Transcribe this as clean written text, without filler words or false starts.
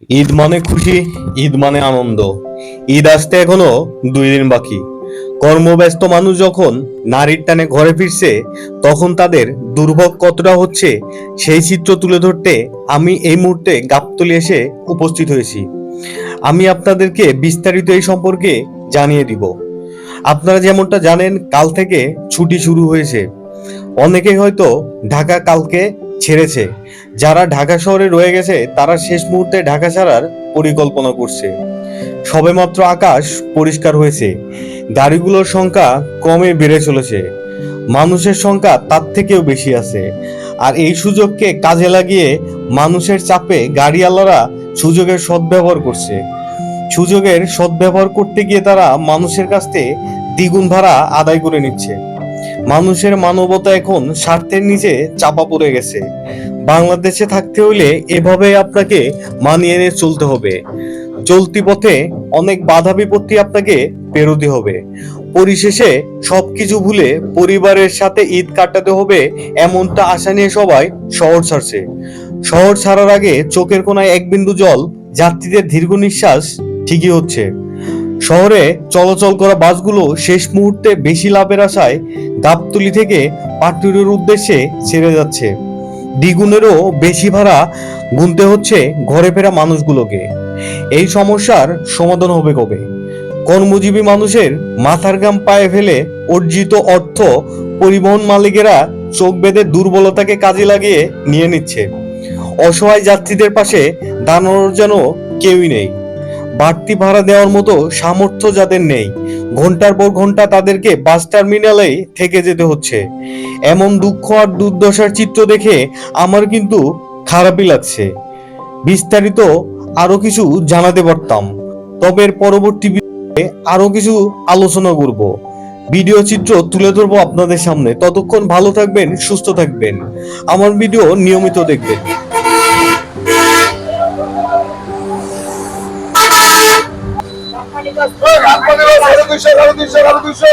ঈদ মানে খুশি, ঈদ মানে আনন্দ। ঈদ আসতে এখনো 2 দিন বাকি। কর্মব্যস্ত মানুষ যখন নারীর টানে ঘরে ফিরছে, তখন তাদের দুর্ভোগ কতটা হচ্ছে সেই চিত্র তুলে ধরতে আমি এই মুহূর্তে গাবতলী এসে উপস্থিত হয়েছি। আমি আপনাদেরকে বিস্তারিত এই সম্পর্কে জানিয়ে দিব। আপনারা যেমনটা জানেন, কাল থেকে ছুটি শুরু হয়েছে। অনেকেই হয়তো ঢাকা কালকে ছেড়েছে। যারা ঢাকা শহরে রয়ে গেছে তারা শেষ মুহূর্তে ঢাকা ছাড়ার পরিকল্পনা করছে। সবেমাত্র আকাশ পরিষ্কার হয়েছে, গাড়িগুলোর সংখ্যা কমে বেড়ে চলেছে, মানুষের সংখ্যা তার থেকেও বেশি আছে। আর এই সুযোগকে কাজে লাগিয়ে মানুষের চাপে গাড়িওয়ালারা সুযোগের সদ্ব্যবহার করছে। সুযোগের সদ্ব্যবহার করতে গিয়ে তারা মানুষের কাছ থেকে দ্বিগুণ ভাড়া আদায় করে নিচ্ছে। মানুষের মানবতা এখন স্বার্থের নিচে চাপা পড়ে গেছে। বাংলাদেশে থাকতে হলে এভাবে আপনাকে মানিয়ে নিয়ে চলতে হবে। চলতি পথে অনেক বাধা বিপত্তি আপনাকে পেরোতে হবে। পরিশেষে সবকিছু ভুলে পরিবারের সাথে ঈদ কাটাতে হবে, এমনটা আশা নিয়ে সবাই শহর ছাড়ছে। শহর ছাড়ার আগে চোখের কোনায় এক বিন্দু জল, যাত্রীদের দীর্ঘ নিঃশ্বাস ঠিকই হচ্ছে। শহরে চলাচল করা বাসগুলো শেষ মুহূর্তে বেশি লাভের আশায় গাবতলী থেকে পাটুরির উদ্দেশ্যে ছেড়ে যাচ্ছে। দ্বিগুণেরও বেশি ভাড়া গুনতে হচ্ছে ঘরে ফেরা মানুষগুলোকে। এই সমস্যার সমাধান হবে কবে? কর্মজীবী মানুষের মাথার ঘাম পায়ে ফেলে অর্জিত অর্থ পরিবহন মালিকেরা চোখ বেঁধে দুর্বলতাকে কাজে লাগিয়ে নিয়ে নিচ্ছে। অসহায় যাত্রীদের পাশে দাঁড়ানোর যেন কেউই নেই। বাড়তি ভাড়া দেওয়ার মতো সামর্থ্য যাদের নেই, ঘন্টার পর ঘন্টা তাদেরকে বাস টার্মিনালে থেকে যেতে হচ্ছে। এমন দুঃখ আর দুর্দশার চিত্র দেখে আমার কিন্তু খারাপই লাগছে। বিস্তারিত আরো কিছু জানাতে পারতাম, তবে এর পরবর্তী ভিডিওতে আরো কিছু আলোচনা করব, ভিডিও চিত্র তুলে ধরবো আপনাদের সামনে। ততক্ষণ ভালো থাকবেন, সুস্থ থাকবেন, আমার ভিডিও নিয়মিত দেখবেন। আরো 200 আরো 200 আরো 200